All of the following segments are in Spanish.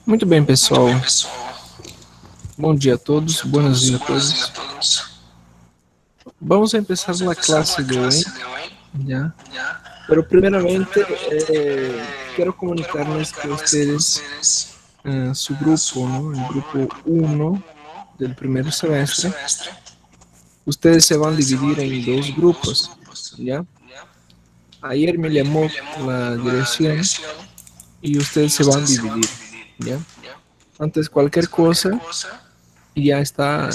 Muito bem, pessoal. Bom dia a todos, buenos dias a todos. Vamos empezar la clase de hoy, ¿ya? Pero primeramente quiero comunicarles que ustedes, su grupo, ¿no? El grupo 1 del primer semestre, ustedes se van a dividir en dos grupos, ¿ya? Ayer me llamó la dirección y ustedes se van a dividir, ¿ya? Antes cualquier cosa, ya está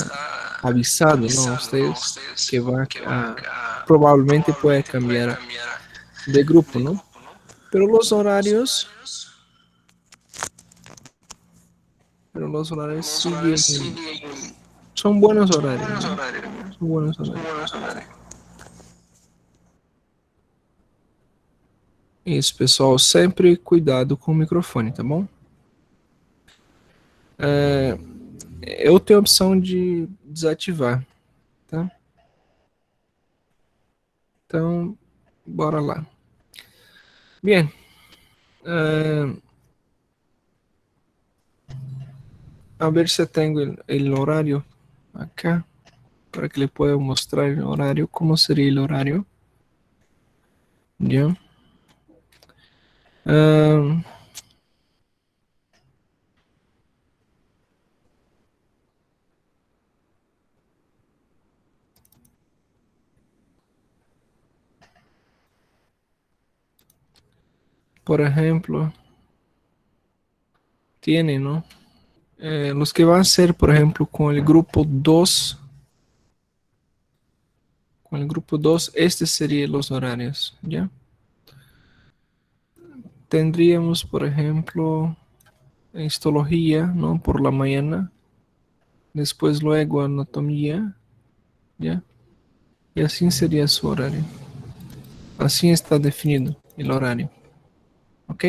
avisado, ¿no? Ustedes que va a, probablemente puede cambiar de grupo, ¿no? Pero los horarios siguen, son buenos horarios, ¿no? Son buenos horarios. Isso, pessoal, sempre cuidado com o microfone, tá bom? Eu tenho a opção de desativar, tá? Então, bora lá. Bien, a ver se tengo el horario acá para que le pueda mostrar el horario. ¿Cómo sería el horario? Ya. Por ejemplo, tiene, ¿no? Los que van a ser, por ejemplo, con el grupo 2. Con el grupo 2, este serían los horarios, ¿ya? Tendríamos, por ejemplo, histología, ¿no? Por la mañana. Después luego anatomía, ¿ya? Y así sería su horario. Así está definido el horario. ¿Ok?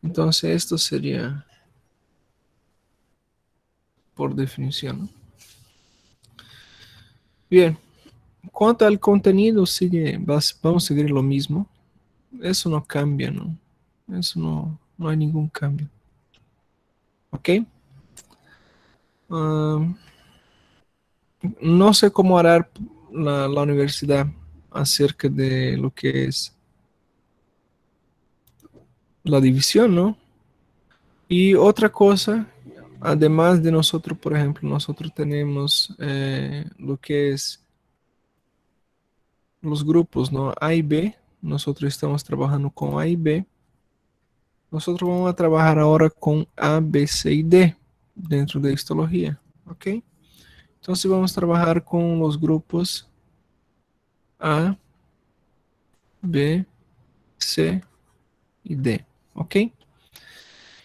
Entonces esto sería por definición, ¿no? Bien. Cuanto al contenido, vamos a seguir lo mismo. Eso no cambia, ¿no? Eso no hay ningún cambio. ¿Ok? No sé cómo hará la universidad acerca de lo que es la división, ¿no? Y otra cosa, además de nosotros, por ejemplo, nosotros tenemos lo que es los grupos, ¿no? A y B. Nosotros estamos trabajando con A y B. Nosotros vamos a trabajar ahora con A, B, C y D dentro de histología, ¿ok? Entonces vamos a trabajar con los grupos A, B, C y D, ¿ok?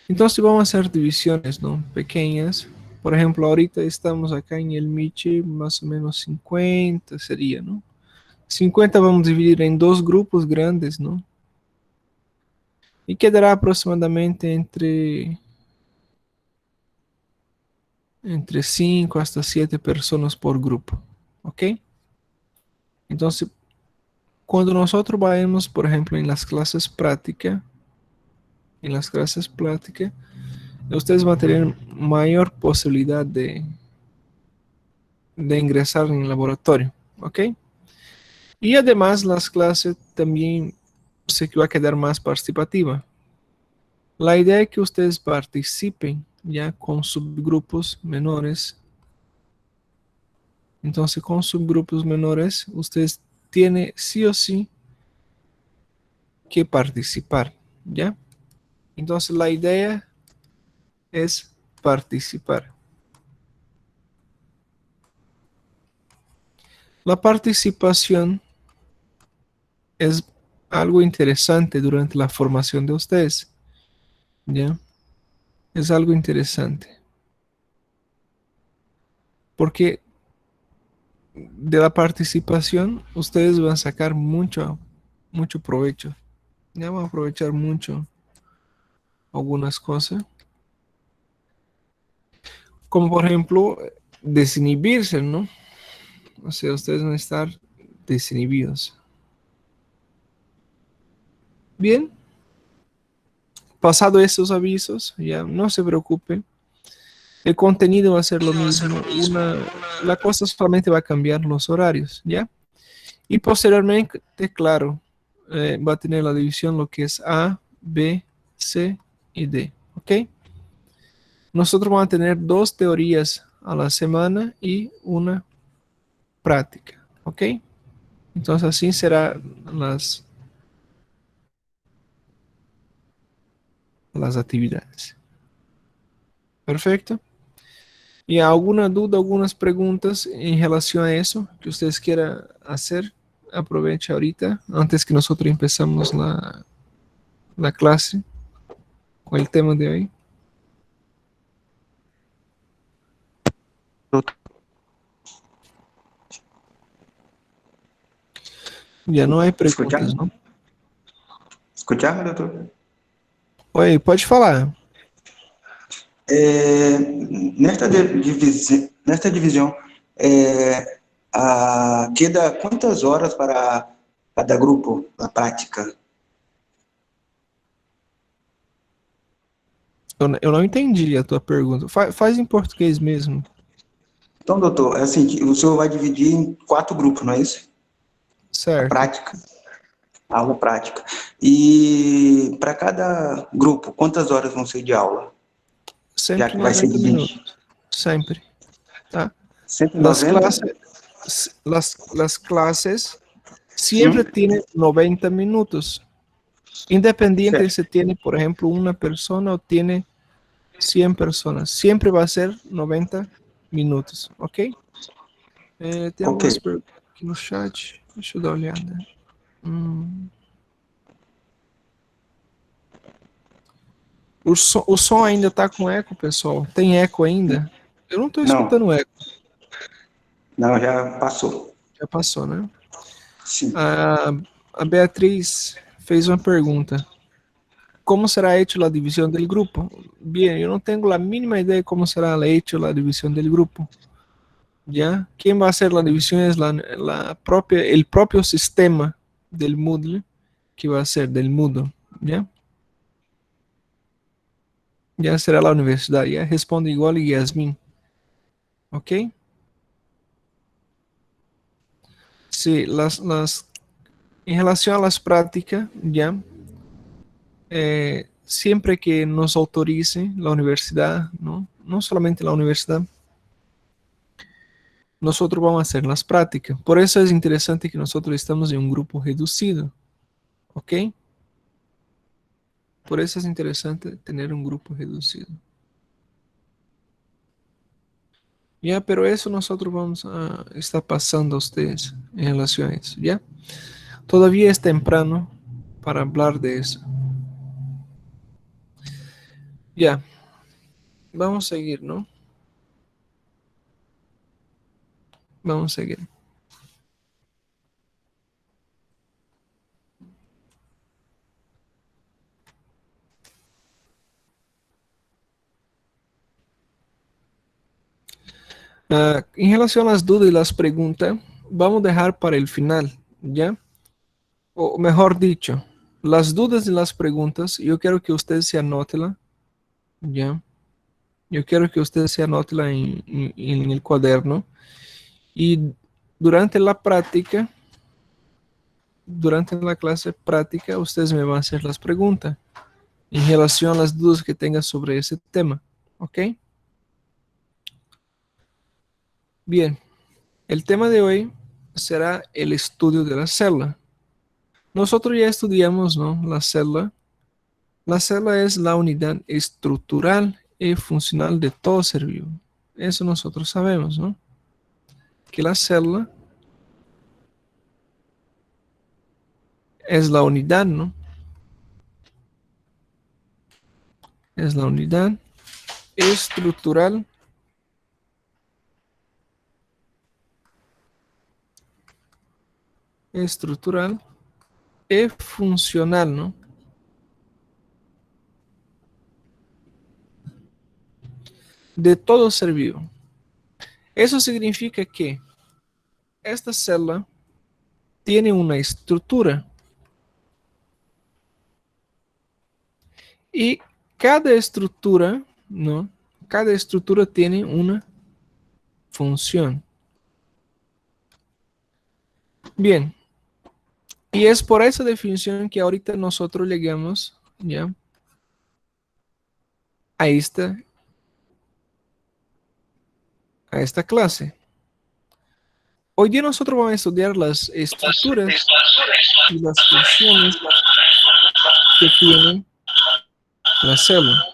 Entonces vamos a hacer divisiones, ¿no? Pequeñas. Por ejemplo, ahorita estamos acá en el Michi, más o menos 50 sería, ¿no? 50 vamos a dividir en dos grupos grandes, ¿no? Y quedará aproximadamente entre 5 hasta 7 personas por grupo, ¿ok? Entonces, cuando nosotros vayamos, por ejemplo, en las clases prácticas, ustedes van a tener mayor posibilidad de ingresar en el laboratorio, ¿ok? Y además las clases también se va a quedar más participativa. La idea es que ustedes participen ya con subgrupos menores. Entonces, con subgrupos menores, ustedes tienen sí o sí que participar, ¿ya? Entonces, la idea es participar. La participación es algo interesante durante la formación de ustedes, ¿ya? Es algo interesante, porque de la participación ustedes van a sacar mucho provecho, ya van a aprovechar mucho algunas cosas, como por ejemplo, desinhibirse, ¿no? O sea, ustedes van a estar desinhibidos. Bien, pasado estos avisos, ya no se preocupen. El contenido va a ser lo mismo. La cosa solamente va a cambiar los horarios, ¿ya? Y posteriormente, claro, va a tener la división lo que es A, B, C y D, ¿ok? Nosotros vamos a tener 2 teorías a la semana y una práctica, ¿ok? Entonces así serán las actividades. Perfecto. ¿Y alguna duda, algunas preguntas en relación a eso que ustedes quieran hacer? Aprovecha ahorita, antes que nosotros empezamos la clase con el tema de hoy. Ya no hay preguntas, Escuchando? ¿no? Escuchando, doutor? Oi, pode falar. Nesta divisão, queda quantas horas para cada grupo, a prática? Eu não entendi a tua pergunta. Faz em português mesmo. Então, doutor, é assim, o senhor vai dividir em 4 grupos, não é isso? A Certo. prática, a aula prática. E para cada grupo, quantas horas vão ser de aula? Já Sempre que vai ser 90 dividido. minutos. Sempre, tá? Las 190? clases, las clases siempre Sim. tienen 90 minutos. Independiente Certo. si tiene, por ejemplo, una persona o tiene 100 personas. Siempre va a ser 90 minutos, ¿ok? Tem Ok. algumas perguntas aqui no chat. Deixa eu dar uma olhada. Hum. O som ainda tá com eco, pessoal? Tem eco ainda? Eu não tô Não, escutando eco. não, já passou. Já passou, né? Sim. A, a Beatriz fez uma pergunta. ¿Cómo será hecho la división del grupo? Bien, yo no tengo la mínima idea de cómo será hecho la división del grupo. ¿Ya? ¿Quién va a hacer la división? Es el propio sistema del Moodle que va a ser del Moodle. ¿Ya? Ya será la universidad. Ya responde igual Yasmin. ¿Ok? Sí, en relación a las prácticas, ya, siempre que nos autorice la universidad, ¿no? No solamente la universidad, nosotros vamos a hacer las prácticas. Por eso es interesante que nosotros estamos en un grupo reducido, ¿ok? Por eso es interesante tener un grupo reducido. Ya, pero eso nosotros vamos a estar pasando a ustedes en relación a eso, ¿ya? Todavía es temprano para hablar de eso. Ya, vamos a seguir, ¿no? Vamos a seguir. En relación a las dudas y las preguntas, vamos a dejar para el final, ¿ya? O mejor dicho, las dudas y las preguntas, yo quiero que usted se anótela, ¿ya? Yo quiero que usted se anótela en el cuaderno y durante la práctica, durante la clase práctica, ustedes me van a hacer las preguntas en relación a las dudas que tengan sobre ese tema, ¿ok? Bien, el tema de hoy será el estudio de la célula. Nosotros ya estudiamos, ¿no? La célula. La célula es la unidad estructural y funcional de todo ser vivo. Eso nosotros sabemos, ¿no? Que la célula es la unidad, ¿no? Es la unidad estructural estructural y funcional, ¿no? De todo ser vivo. Eso significa que esta célula tiene una estructura y cada estructura, ¿no? Cada estructura tiene una función. Bien, y es por esa definición que ahorita nosotros llegamos, ¿ya? A esta clase. Hoy día nosotros vamos a estudiar las estructuras y las funciones que tiene la célula.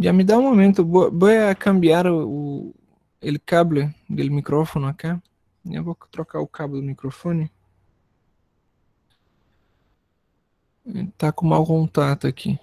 Ya me da un momento, voy a cambiar el cable del micrófono acá. Eu vou trocar o cabo do microfone. Tá com mau contato aqui.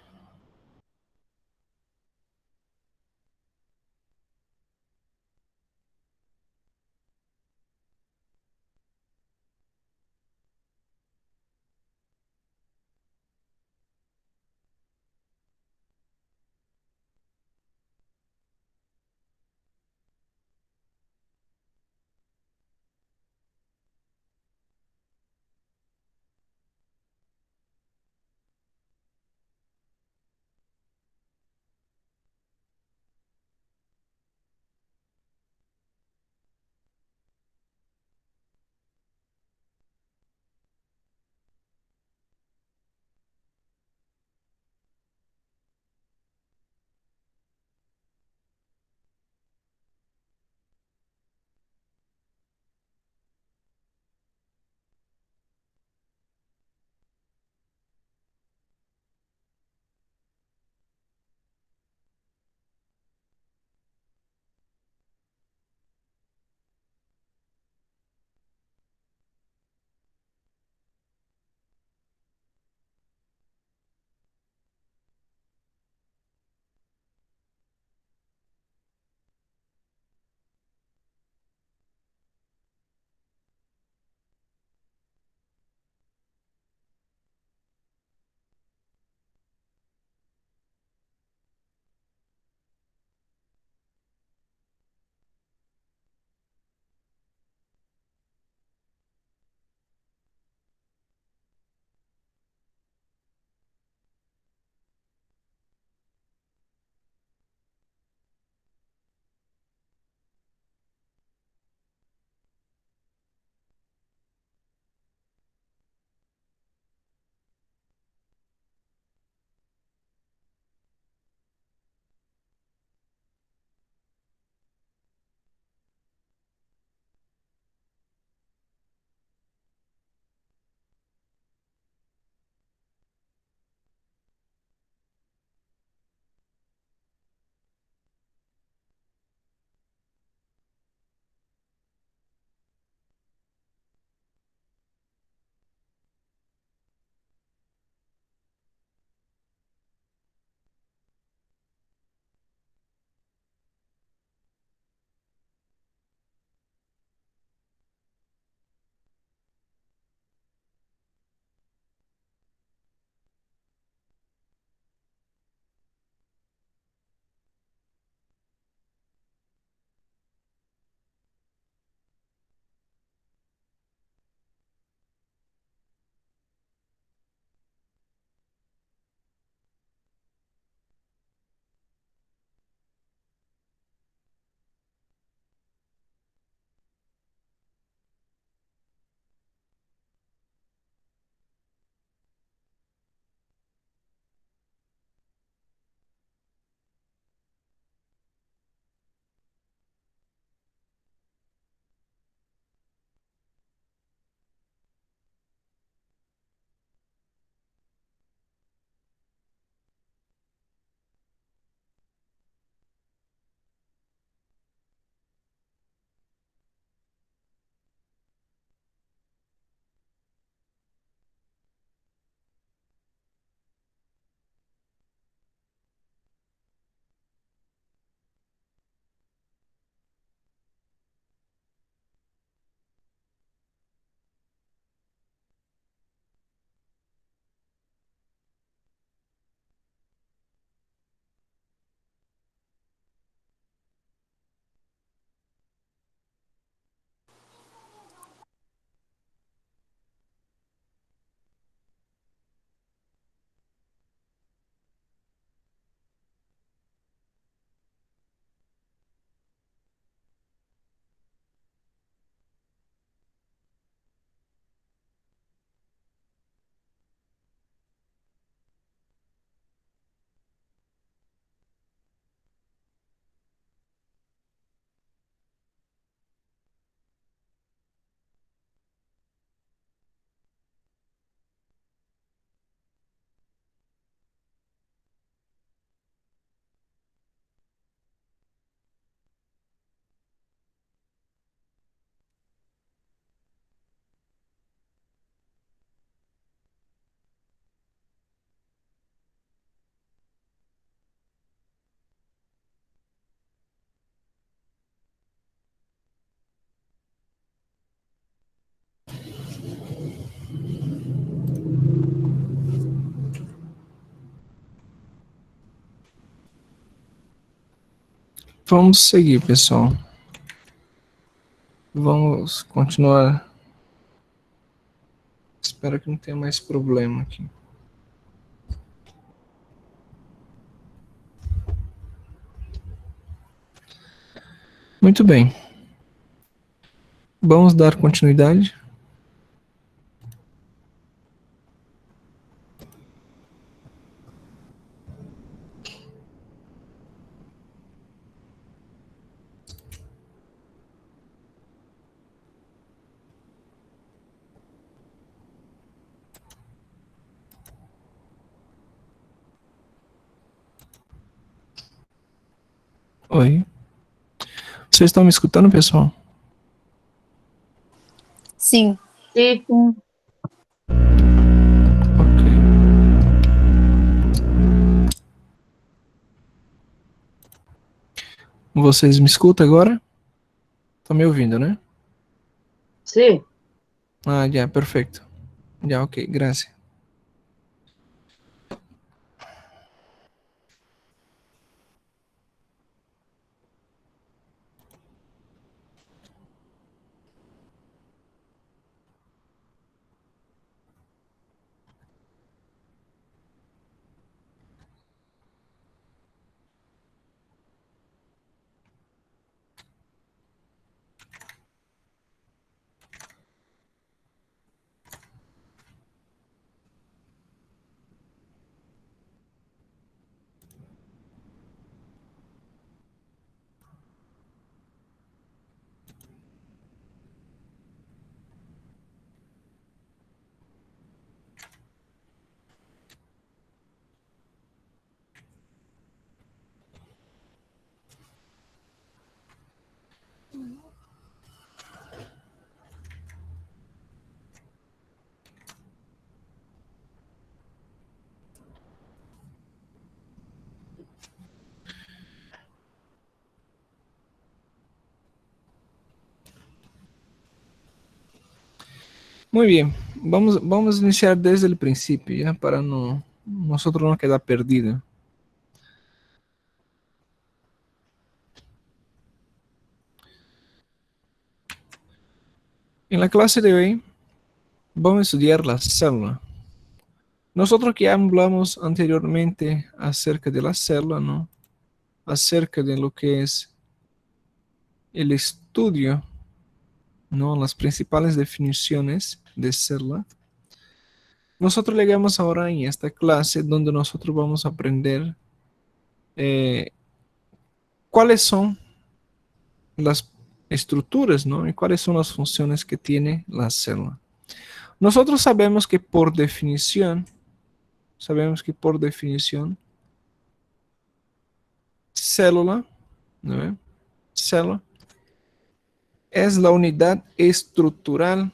Vamos seguir, pessoal. Vamos continuar. Espero que não tenha mais problema aqui. Muito bem. Vamos dar continuidade. Oi. Vocês estão me escutando, pessoal? Sim. Sim. Ok. Vocês me escutam agora? Estão me ouvindo, né? Sim. Ah, já, perfeito. Já, ok, gracias. Muy bien, vamos a iniciar desde el principio, ya, para nosotros no quedar perdido. En la clase de hoy vamos a estudiar la célula. Nosotros que hablamos anteriormente acerca de la célula, ¿no? Acerca de lo que es el estudio, ¿no? Las principales definiciones de célula. Nosotros llegamos ahora en esta clase donde nosotros vamos a aprender cuáles son las estructuras, ¿no? Y cuáles son las funciones que tiene la célula. Nosotros sabemos que por definición, célula, ¿no? Célula es la unidad estructural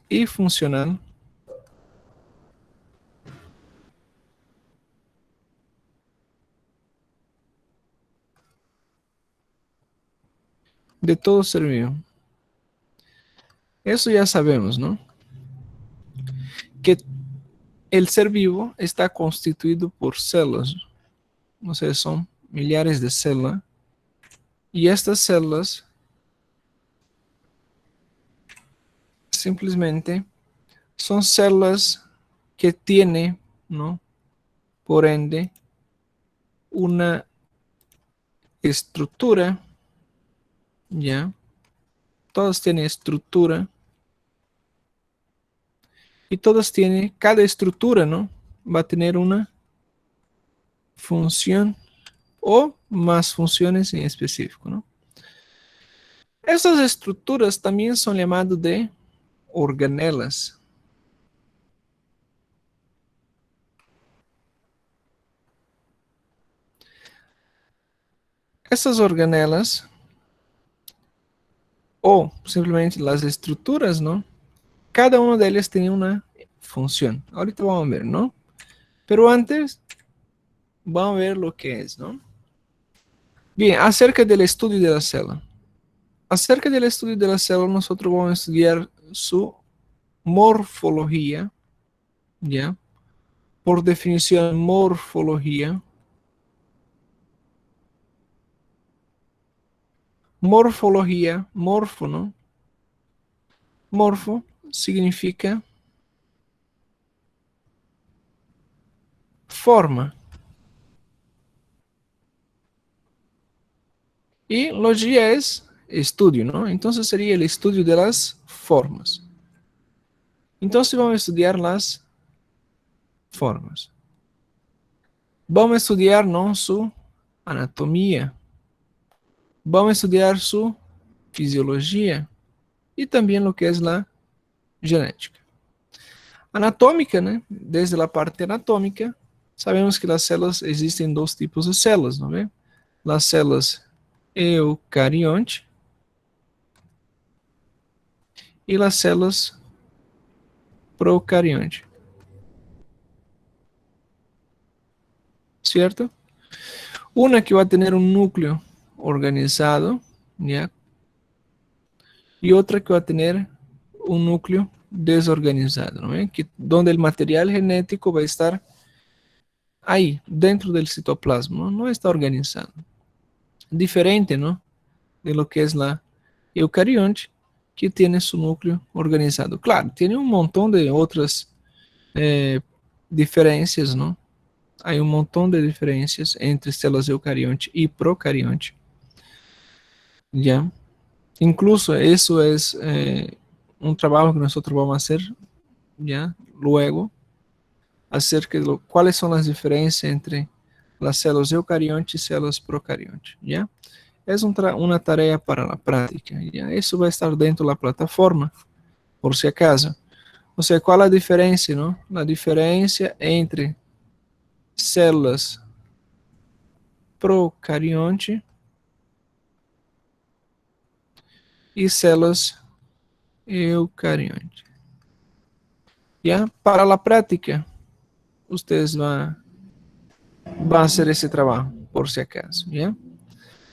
y funcional de todo ser vivo. Eso ya sabemos, ¿no? Que el ser vivo está constituido por células, o sea, son millares de células, y estas células simplemente son células que tienen, ¿no? Por ende, una estructura, ¿ya? Todas tienen estructura y todas tienen, cada estructura, ¿no? Va a tener una función o más funciones en específico, ¿no? Estas estructuras también son llamadas de organelas. Estas organelas o simplemente las estructuras, ¿no? Cada una de ellas tiene una función. Ahorita vamos a ver, ¿no? Pero antes, vamos a ver lo que es, ¿no? Bien, acerca del estudio de la célula. Acerca del estudio de la célula, nosotros vamos a estudiar su morfología, ¿ya? Por definición, morfología. Morfología, morfo, ¿no? Morfo significa forma. Y logia es estudio, ¿no? Entonces sería el estudio de las formas. Entonces vamos a estudiar las formas. Vamos a estudiar, ¿no? Su anatomía. Vamos a estudiar su fisiología y también lo que es la genética. Anatómica, ¿no? Desde la parte anatómica, sabemos que las células existen dos tipos de células, ¿no ve? Las células eucarionte y las células procarionte. ¿Cierto? Una que va a tener un núcleo organizado, ¿ya? Y otra que va a tener un núcleo desorganizado, ¿no? Donde el material genético va a estar ahí, dentro del citoplasma, ¿no? No está organizado. Diferente, ¿no? De lo que es la eucarionte, que tiene su núcleo organizado. Claro, tiene un montón de otras diferencias, ¿no? Hay un montón de diferencias entre células eucarionte y procarionte, ¿ya? Incluso eso es un trabajo que nosotros vamos a hacer, ¿ya? Luego, acerca de cuáles son las diferencias entre las células eucarionte y células procarionte, ¿ya? Es una tarea para la práctica, ¿ya? Eso va a estar dentro de la plataforma, por si acaso. O sea, ¿cuál es la diferencia, no? La diferencia entre células procarionte y células eucarionte. ¿Ya? Para la práctica, ustedes van a hacer ese trabajo, por si acaso, ¿ya?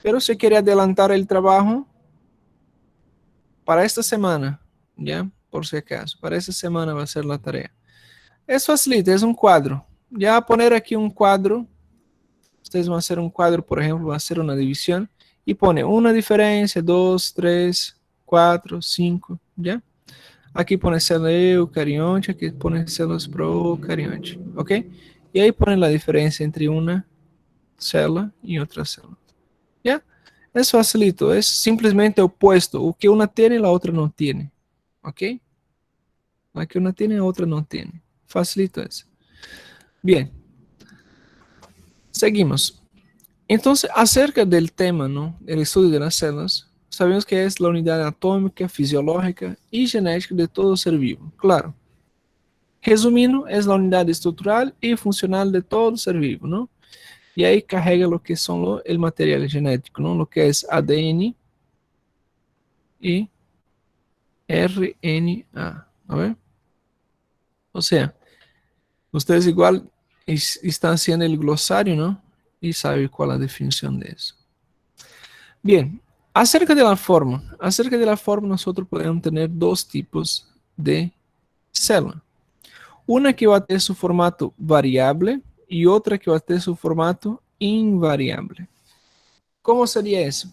Pero si quiere adelantar el trabajo para esta semana, ¿ya? Por si acaso, para esta semana va a ser la tarea. Es facilita, es un cuadro. Ya poner aquí un cuadro, ustedes van a hacer un cuadro, por ejemplo, van a hacer una división y pone una diferencia, 2, 3, 4, 5, ¿ya? Aquí pone célula eucarionte, aquí pone células procarionte, ¿ok? Y ahí ponen la diferencia entre una célula y otra célula, ¿ya? Es facilito, es simplemente opuesto. O que una tiene, la otra no tiene, ¿ok? La que una tiene, la otra no tiene. Facilito es. Bien, seguimos. Entonces, acerca del tema, ¿no? El estudio de las células, sabemos que es la unidad anatómica, fisiológica y genética de todo ser vivo. Claro. Resumindo, es la unidad estructural y funcional de todo ser vivo, ¿no? Y ahí carrega lo que son el material genético, ¿no? Lo que es ADN y RNA, ¿no ve? O sea, ustedes igual están haciendo el glosario, ¿no? Y saben cuál es la definición de eso. Bien, acerca de la forma nosotros podemos tener dos tipos de célula. Una que va a tener su formato variable y otra que va a tener su formato invariable. ¿Cómo sería eso?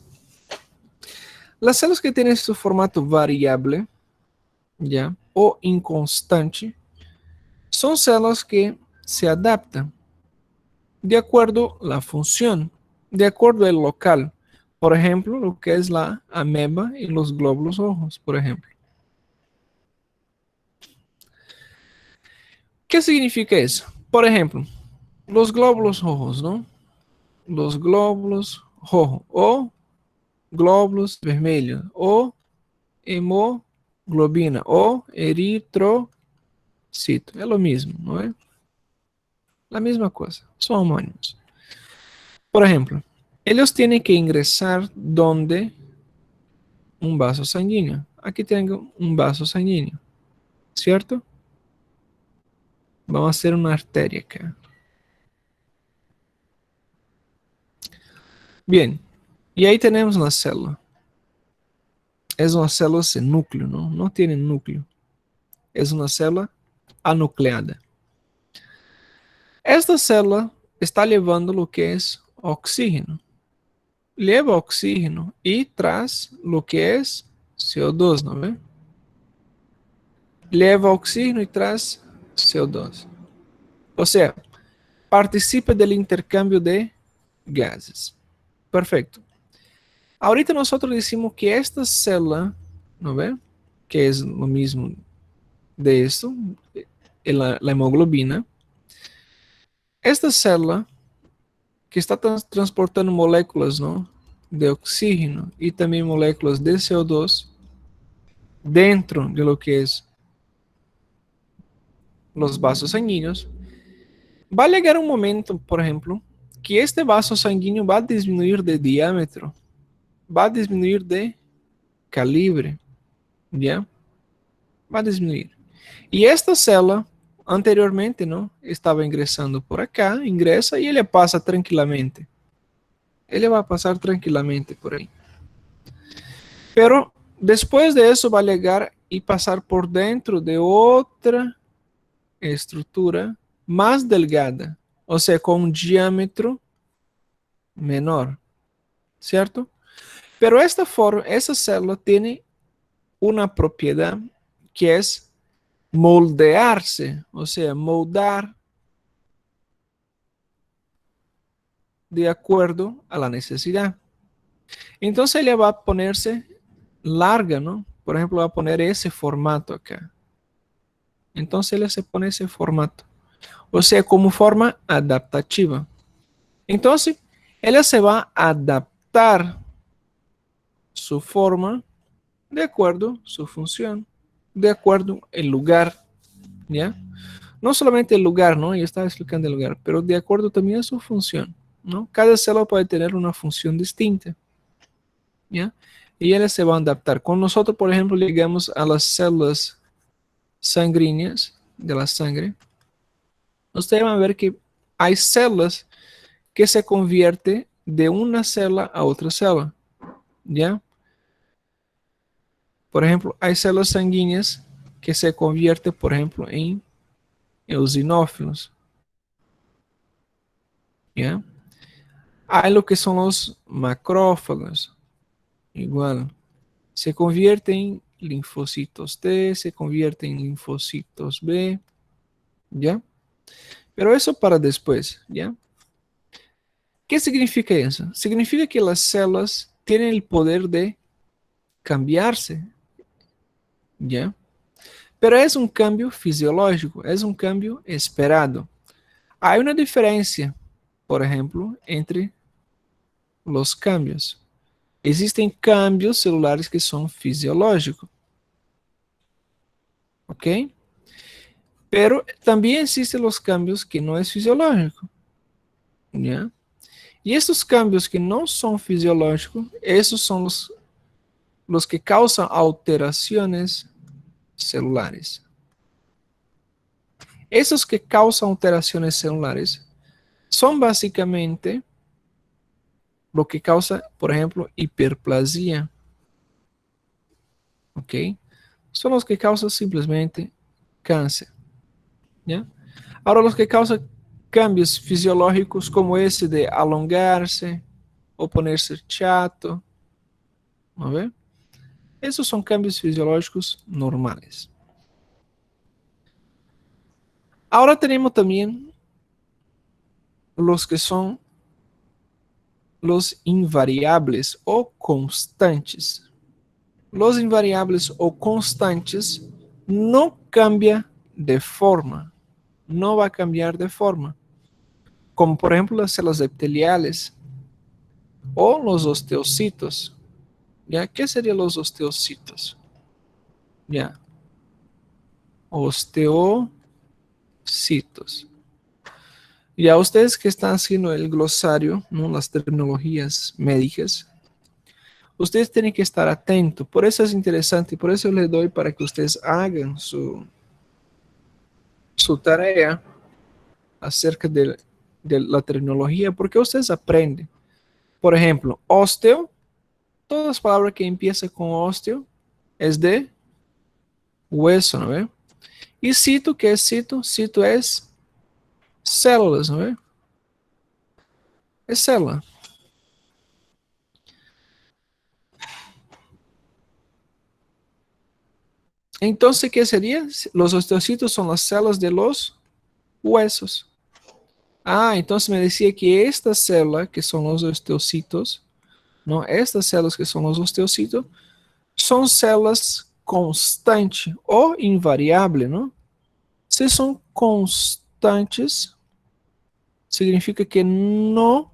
Las células que tienen su formato variable, ¿ya? O inconstante, son células que se adaptan de acuerdo a la función, de acuerdo al local. Por ejemplo, lo que es la ameba y los glóbulos rojos, por ejemplo. ¿Qué significa eso? Por ejemplo, los glóbulos rojos, ¿no? Los glóbulos rojos o glóbulos vermelhos o hemoglobina o eritrocito. É o mesmo, não é? La misma cosa, son homónimos. Por ejemplo, ellos tienen que ingresar donde un vaso sanguíneo. Aquí tengo un vaso sanguíneo, ¿cierto? Vamos a hacer una arteria acá. Bien, y ahí tenemos la célula. es una célula sin núcleo, ¿no? No tiene núcleo. Es una célula anucleada. Esta célula está llevando lo que es oxígeno. Lleva oxígeno y tras lo que es CO2, ¿no ve? Lleva oxígeno y tras CO2. O sea, participa del intercambio de gases. Perfecto. Ahorita nosotros decimos que esta célula, ¿no ve? Que es lo mismo de esto, la hemoglobina. Esta célula que está transportando moléculas, ¿no? De oxígeno y también moléculas de CO2 dentro de lo que es los vasos sanguíneos, va a llegar un momento, por ejemplo, que este vaso sanguíneo va a disminuir de diámetro, va a disminuir de calibre, ¿ya? Va a disminuir. Y esta célula, anteriormente, ¿no? Estaba ingresando por acá, ingresa y ella pasa tranquilamente. Ella va a pasar tranquilamente por ahí. Pero después de eso va a llegar y pasar por dentro de otra estructura más delgada, o sea, con un diámetro menor, ¿cierto? Pero esta célula tiene una propiedad que es moldearse, o sea, moldar de acuerdo a la necesidad. Entonces ella va a ponerse larga, ¿no? Por ejemplo, va a poner ese formato acá. Entonces ella se pone ese formato, o sea, como forma adaptativa. Entonces, ella se va a adaptar su forma de acuerdo a su función, de acuerdo al lugar, ¿ya? No solamente el lugar, ¿no? Ya estaba explicando el lugar, pero de acuerdo también a su función, ¿no? Cada célula puede tener una función distinta, ¿ya? Y ella se va a adaptar. Con nosotros, por ejemplo, llegamos a las células sanguíneas de la sangre. Ustedes van a ver que hay células que se convierten de una célula a otra célula, ¿ya? Por ejemplo, hay células sanguíneas que se convierten, por ejemplo, en eosinófilos, ¿ya? Hay lo que son los macrófagos, igual. Se convierten en linfocitos T, se convierten en linfocitos B, ¿ya? Pero eso para después, ¿ya? ¿Qué significa eso? Significa que las células tienen el poder de cambiarse, ¿ya? Pero es un cambio fisiológico, es un cambio esperado. Hay una diferencia, por ejemplo, entre los cambios. Existen cambios celulares que son fisiológicos, ¿ok? Pero también existen los cambios que no es fisiológico, ¿ya? Y estos cambios que no son fisiológicos, esos son los que causan alteraciones celulares. Esos que causan alteraciones celulares son básicamente lo que causa, por ejemplo, hiperplasia, ¿ok? Son los que causan simplemente cáncer, ¿ya? Ahora, los que causan cambios fisiológicos como ese de alongarse o ponerse chato, ¿no ve? Esos son cambios fisiológicos normales. Ahora tenemos también los que son los invariables o constantes. Los invariables o constantes no cambian de forma, no va a cambiar de forma, como por ejemplo las células epiteliales o los osteocitos. ¿Ya? ¿Qué serían los osteocitos? ¿Ya? Osteocitos. Ya ustedes que están haciendo el glosario, ¿no? Las terminologías médicas, ustedes tienen que estar atentos. Por eso es interesante, por eso les doy para que ustedes hagan su tarea acerca de la terminología, porque ustedes aprenden. Por ejemplo, osteo Todas las palabras que empiezan con osteo es de hueso, ¿no ve? Y cito, ¿qué es cito? Cito es células, ¿no ve? Es célula. Entonces, ¿qué sería? Los osteocitos son las células de los huesos. Ah, entonces me decía que esta célula, que son los osteocitos, ¿no? Estas células que son los osteocitos, son células constantes o invariables, ¿no? Si son constantes, significa que no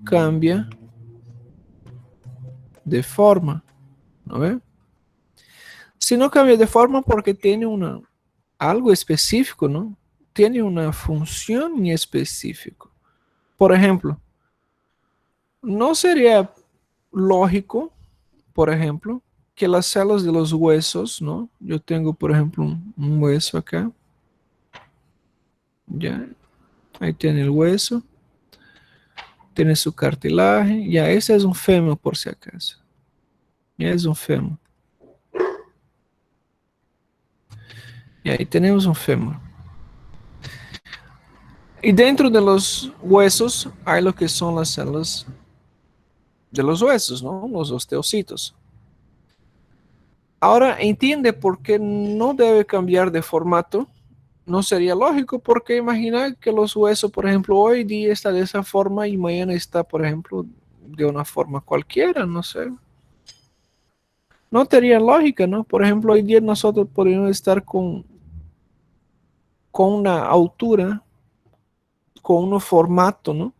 cambia de forma, ¿no ve? Si no cambia de forma porque tiene algo específico, ¿no? Tiene una función específica. Por ejemplo, no sería lógico, por ejemplo, que las células de los huesos, ¿no? Yo tengo, por ejemplo, un hueso acá. Ya, ahí tiene el hueso. Tiene su cartilaje. Ya, ese es un fémur por si acaso. Ya es un fémur. Y ahí tenemos un fémur. Y dentro de los huesos hay lo que son las células de los huesos, ¿no? Los osteocitos. Ahora entiende por qué no debe cambiar de formato. No sería lógico porque imagina que los huesos, por ejemplo, hoy día está de esa forma y mañana está, por ejemplo, de una forma cualquiera, no sé. No tendría lógica, ¿no? Por ejemplo, hoy día nosotros podríamos estar con una altura, con un formato, ¿no?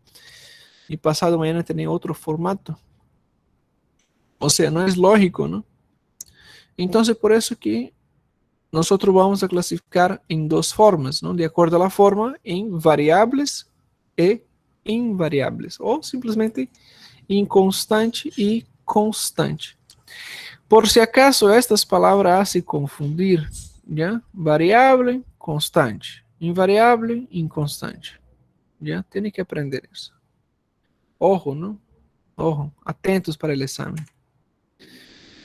Y pasado mañana tener otro formato. O sea, no es lógico, ¿no? Entonces, por eso que nosotros vamos a clasificar en dos formas, ¿no? De acuerdo a la forma, en variables e invariables, o simplesmente inconstante y constante. Por si acaso estas palabras hacen confundir, ¿ya? Variable, constante. Invariable, inconstante. ¿Ya? Tiene que aprender eso. Ojo, ¿no? Ojo, atentos para el examen.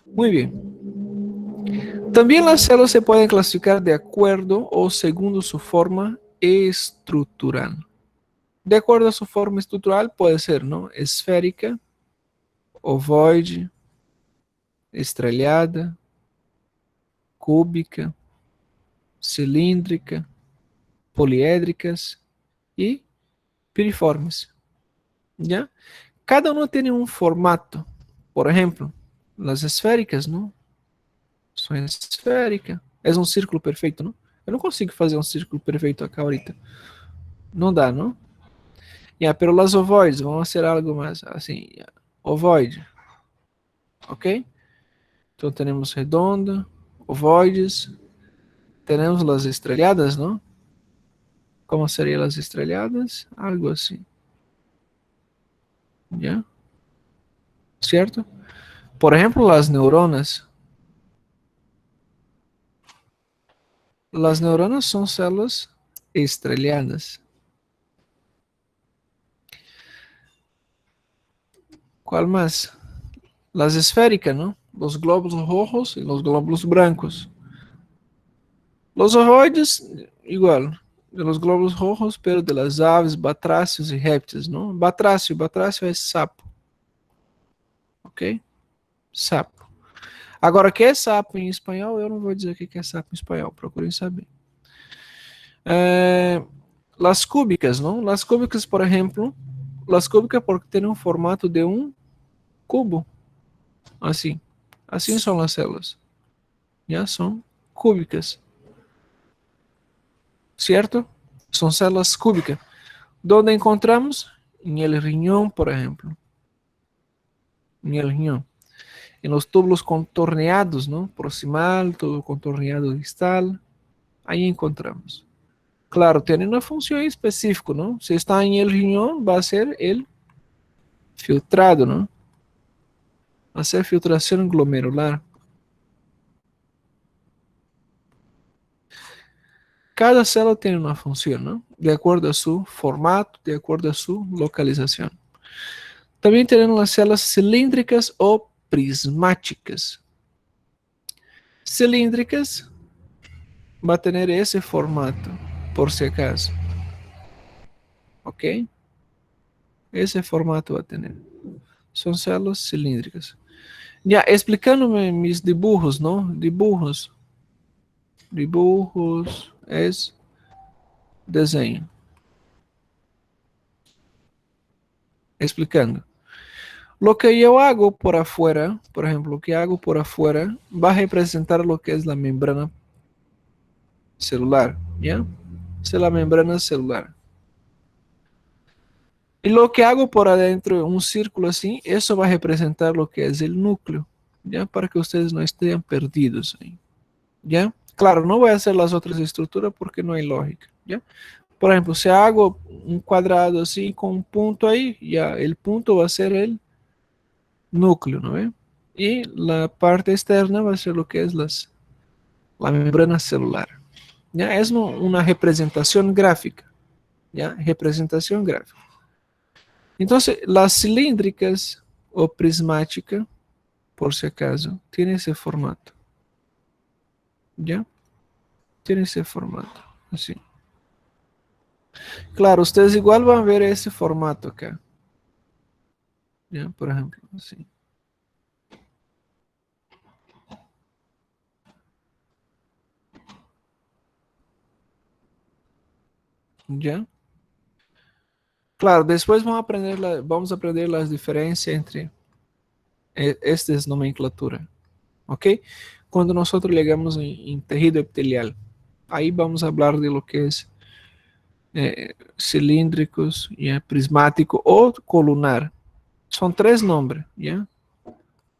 Muy bien. También las células se pueden clasificar de acuerdo o según su forma estructural. De acuerdo a su forma estructural puede ser, ¿no? Esférica, ovoide, estrelhada, cúbica, cilíndrica, poliédricas y piriformes. ¿Ya? Cada uno tiene un formato. Por ejemplo, las esféricas, ¿no? Son esféricas. Es un círculo perfeito, ¿no? Eu não consigo fazer um círculo perfeito acá ahorita. Não dá, ¿no? Ya, pero las ovoides, vamos a hacer algo más así. Ya. Ovoide. ¿Ok? Entonces tenemos redonda, ovoides. Tenemos las estrelladas, ¿no? ¿Cómo serían las estrelladas? Algo así. ¿Ya? ¿Cierto? Por ejemplo, las neuronas. Las neuronas son células estrelladas. ¿Cuál más? Las esféricas, ¿no? Los glóbulos rojos y los glóbulos blancos. Los ovoides, igual, de los glóbulos rojos, pero de las aves, batráceos y répteis, ¿no? Batráceo es sapo. Ok? Sapo. Agora, o que é sapo em espanhol? Eu não vou dizer o que é sapo em espanhol, procurem saber. Las cúbicas, ¿no? Las cúbicas, por ejemplo, las cúbicas porque tienen un formato de un cubo. Así. Así son las células. Ya son cúbicas. ¿Cierto? Son células cúbicas. ¿Dónde encontramos? En el riñón, por ejemplo. En el riñón. En los túbulos contorneados, ¿no? Proximal, túbulo contorneado distal. Ahí encontramos. Claro, tiene una función específica, ¿no? Si está en el riñón, va a ser el filtrado, ¿no? Va a ser filtración glomerular. Cada célula tiene una función, ¿no? De acuerdo a su formato, de acuerdo a su localización. También tenemos las células cilíndricas o prismáticas. Cilíndricas va a tener ese formato, por si acaso. ¿Ok? Ese formato va a tener. Son células cilíndricas. Ya, explicándome mis dibujos, ¿no? Dibujos. Dibujos es desenho. Explicando. Lo que yo hago por afuera, por ejemplo, lo que hago por afuera, va a representar lo que es la membrana celular, ¿ya? Esa es la membrana celular. Y lo que hago por adentro, un círculo así, eso va a representar lo que es el núcleo, ¿ya? Para que ustedes no estén perdidos ahí, ¿ya? Claro, no voy a hacer las otras estructuras porque no hay lógica, ¿ya? Por ejemplo, si hago un cuadrado así con un punto ahí, ya el punto va a ser el núcleo, ¿no ve? Y la parte externa va a ser lo que es la membrana celular. ¿Ya? Es una representación gráfica, ¿ya? Representación gráfica. Entonces, las cilíndricas o prismática, por si acaso, tiene ese formato, ¿ya? Tiene ese formato, así. Claro, ustedes igual van a ver ese formato acá, ¿ya? Por ejemplo, así. ¿Ya? Claro, después vamos a aprender las diferencias entre estas nomenclaturas, ¿ok? Cuando nosotros llegamos en tejido epitelial, ahí vamos a hablar de lo que es cilíndricos, ¿ya? Prismático o colunar. Son tres nombres, ¿ya?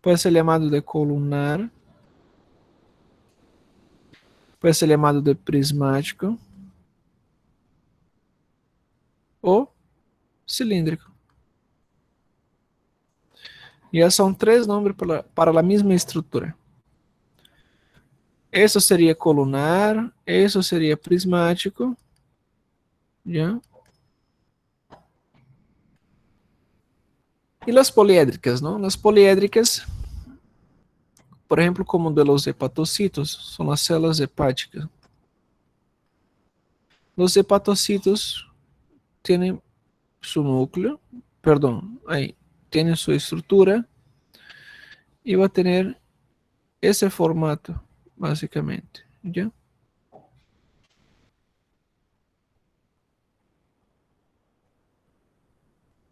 Puede ser llamado de colunar, puede ser llamado de prismático o cilíndrico. Ya son tres nombres para la misma estructura. Eso sería colunar, eso sería prismático, ¿ya? Y las poliédricas, ¿no? Las poliédricas, por ejemplo, como de los hepatocitos, son las células hepáticas. Los hepatocitos tienen su núcleo, perdón, ahí, tienen su estructura y va a tener ese formato, básicamente, ¿ya?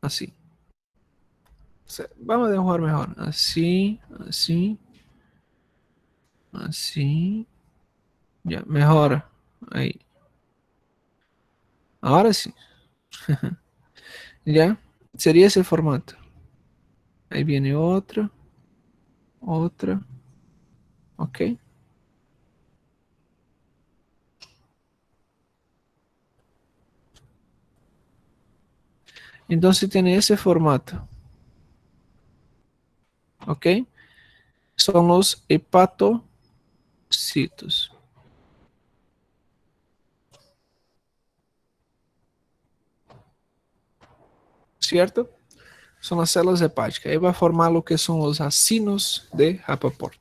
Así. O sea, vamos a dibujar mejor. Así, así, así. Ya, mejor. Ahí. Ahora sí. Ya. Sería ese formato. Ahí viene otra, otra. Ok. Entonces tiene ese formato. Ok. Son los hepatocitos. ¿Cierto? Son las células hepáticas. Ahí va a formar lo que son los acinos de Rappaport.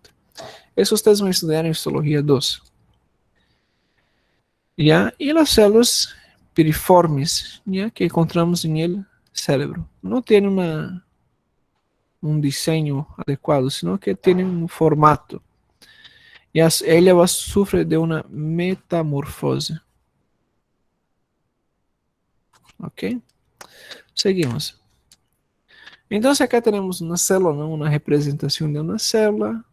Eso ustedes van a estudiar en histología 2. ¿Ya? Y las células piriformes, ¿ya? Que encontramos en el cerebro. No tienen un diseño adecuado, sino que tienen un formato. Y ella va a sufrir de una metamorfose. ¿Ok? Seguimos. Entonces acá tenemos una célula, ¿no? Una representación de una célula.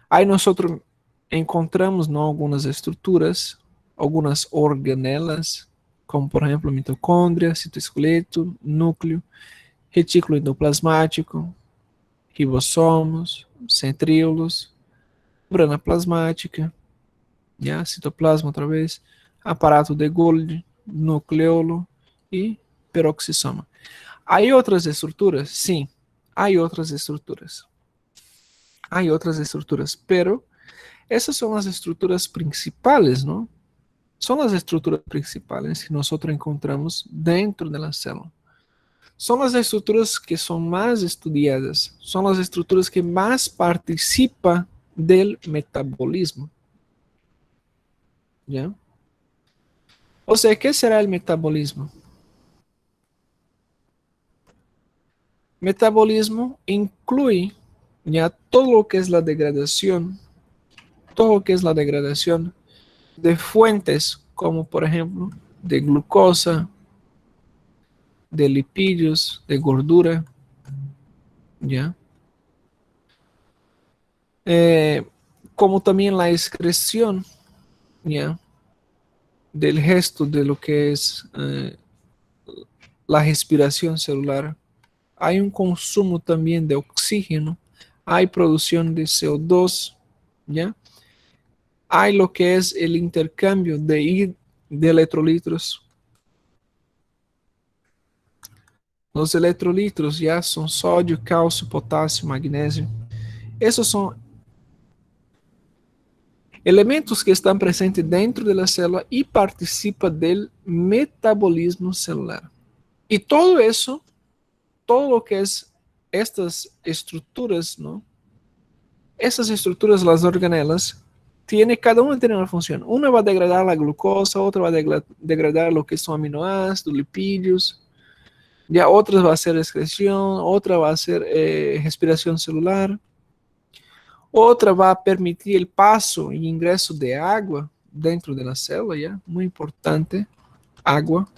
Ahí nosotros encontramos, ¿no? Algunas estructuras, algunas organelas, como por ejemplo mitocondria, citoesqueleto, núcleo, retículo endoplasmático, ribossomos, centríolos, membrana plasmática, ¿ya? Citoplasma otra vez, aparato de Golgi, nucleolo y peroxisoma. ¿Hay otras estructuras? Sí, hay otras estructuras. Hay otras estructuras, pero esas son las estructuras principales, ¿no? Son las estructuras principales que nosotros encontramos dentro de la célula. son las estructuras que son más estudiadas, son las estructuras que más participan del metabolismo. ¿Ya? O sea, ¿qué será el metabolismo? Metabolismo incluye ya todo lo que es la degradación, todo lo que es la degradación de fuentes como por ejemplo de glucosa, de lipídios, de gordura, ¿ya? Eh, como también la excreción, ¿ya? Del gesto de lo que es la respiración celular. Hay un consumo también de oxígeno, hay producción de CO2, ¿ya? Hay lo que es el intercambio de electrolitos. Los electrolitos ya son sodio, calcio, potasio, magnesio. Esos son elementos que están presentes dentro de la célula y participan del metabolismo celular. Y todo eso, todo lo que es estas estructuras, ¿no? Esas estructuras, las organelas, cada una tiene una función. Una va a degradar la glucosa, otra va a degradar lo que son aminoácidos, lipídios, ya otra va a hacer excreción, otra va a hacer respiración celular, otra va a permitir el paso y ingreso de agua dentro de la célula, ya, muy importante, agua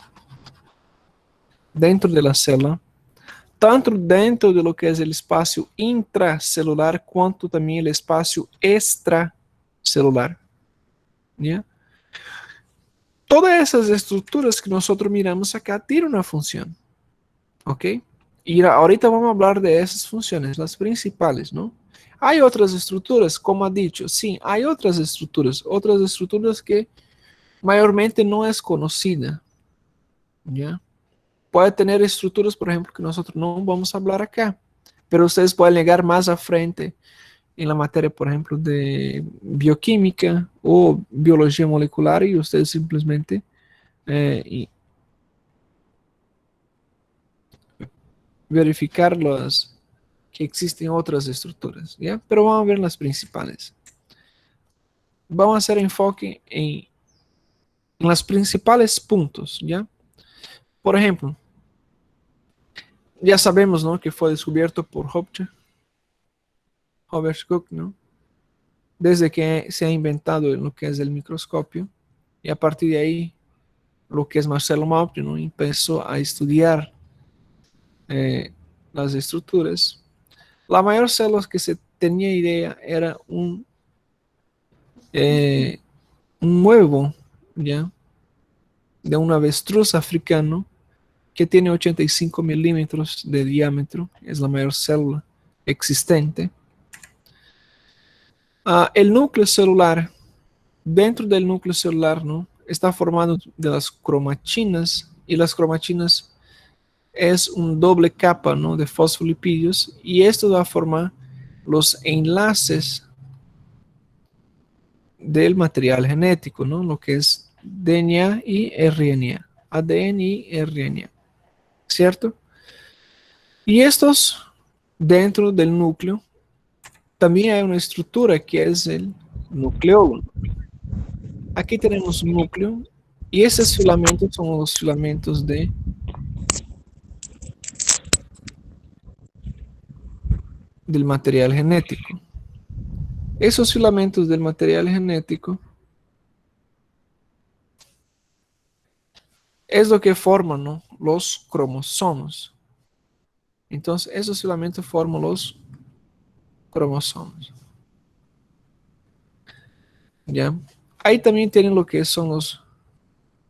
dentro de la célula, tanto dentro de lo que es el espacio intracelular, cuanto también el espacio extracelular, ¿ya? Todas esas estructuras que nosotros miramos acá tienen una función, ¿ok? Y ahorita vamos a hablar de esas funciones, las principales, ¿no? Hay otras estructuras, como ha dicho, sí, hay otras estructuras que mayormente no es conocida, ¿ya? Puede tener estructuras, por ejemplo, que nosotros no vamos a hablar acá, pero ustedes pueden llegar más a frente en la materia, por ejemplo, de bioquímica o biología molecular y ustedes simplemente verificar que existen otras estructuras, ¿ya? Pero vamos a ver las principales. Vamos a hacer enfoque en los principales puntos, ¿ya? Por ejemplo, ya sabemos, ¿no? Que fue descubierto por Robert Koch, ¿no? Desde que se ha inventado lo que es el microscopio, y a partir de ahí, lo que es Marcelo Maury, ¿no? Empezó a estudiar las estructuras. La mayor célula que se tenía idea era un huevo, ¿ya? De un avestruz africano que tiene 85 milímetros de diámetro, es la mayor célula existente. El núcleo celular, dentro del núcleo celular, ¿no? Está formado de las cromatinas, y las cromatinas es un doble capa, ¿no? De fosfolipídios, y esto va a formar los enlaces del material genético, ¿no? Lo que es DNA y RNA, ADN y RNA, ¿cierto? Y estos, dentro del núcleo, también hay una estructura que es el nucleolo. Aquí tenemos un núcleo y esos filamentos son los filamentos del material genético. Esos filamentos del material genético es lo que forman, ¿no? Los cromosomas. Entonces, esos filamentos forman los cromosomas. ¿Ya? Ahí también tienen lo que son los